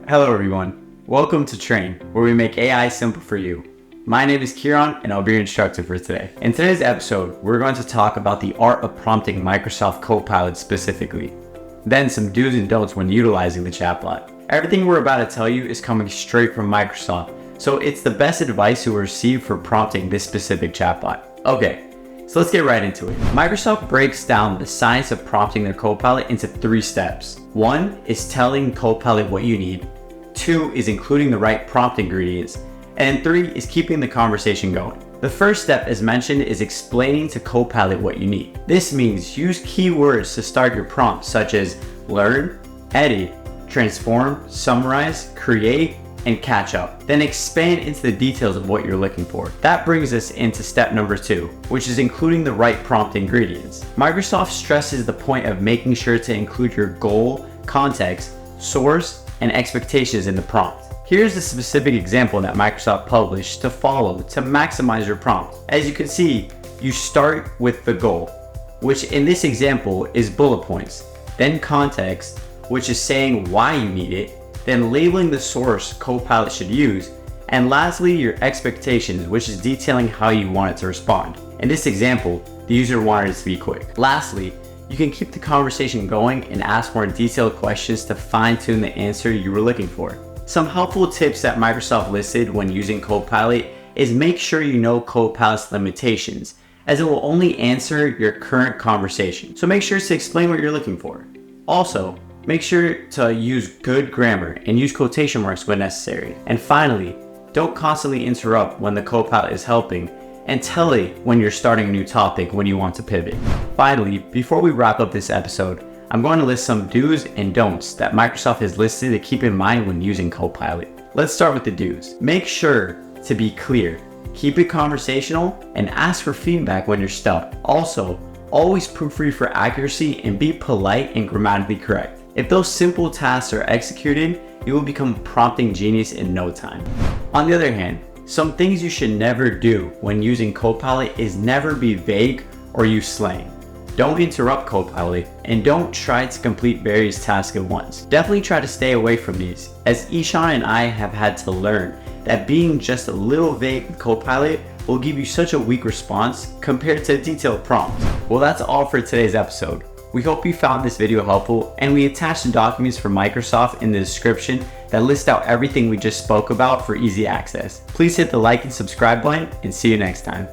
Hello everyone, welcome to Train, where we make AI simple for you. My name is Kieran and I'll be your instructor for today. In today's episode, we're going to talk about the art of prompting Microsoft Copilot specifically, then some do's and don'ts when utilizing the chatbot. Everything we're about to tell you is coming straight from Microsoft, so it's the best advice you will receive for prompting this specific chatbot. Okay, so let's get right into it. Microsoft breaks down the science of prompting their Copilot into 3 steps. 1 is telling Copilot what you need. 2 is including the right prompt ingredients. And 3 is keeping the conversation going. The first step, as mentioned, is explaining to Copilot what you need. This means use keywords to start your prompt, such as learn, edit, transform, summarize, create, and catch up. Then expand into the details of what you're looking for. That brings us into step number 2, which is including the right prompt ingredients. Microsoft stresses the point of making sure to include your goal, context, source, and expectations in the prompt. Here's the specific example that Microsoft published to follow to maximize your prompt. As you can see, you start with the goal, which in this example is bullet points, then context, which is saying why you need it, then labeling the source Copilot should use, and lastly, your expectations, which is detailing how you want it to respond. In this example, the user wanted it to be quick. Lastly, you can keep the conversation going and ask more detailed questions to fine-tune the answer you were looking for. Some helpful tips that Microsoft listed when using Copilot is make sure you know Copilot's limitations, as it will only answer your current conversation. So make sure to explain what you're looking for. Also, make sure to use good grammar and use quotation marks when necessary. And finally, don't constantly interrupt when the Copilot is helping, and tell it when you're starting a new topic when you want to pivot. Finally, before we wrap up this episode, I'm going to list some do's and don'ts that Microsoft has listed to keep in mind when using Copilot. Let's start with the do's. Make sure to be clear, keep it conversational, and ask for feedback when you're stuck. Also, always proofread for accuracy and be polite and grammatically correct. If those simple tasks are executed, you will become a prompting genius in no time. On the other hand, some things you should never do when using Copilot is never be vague or use slang. Don't interrupt Copilot, and don't try to complete various tasks at once. Definitely try to stay away from these, as Ishan and I have had to learn that being just a little vague with Copilot will give you such a weak response compared to a detailed prompt. Well, that's all for today's episode. We hope you found this video helpful, and we attached the documents from Microsoft in the description that list out everything we just spoke about for easy access. Please hit the like and subscribe button, and see you next time.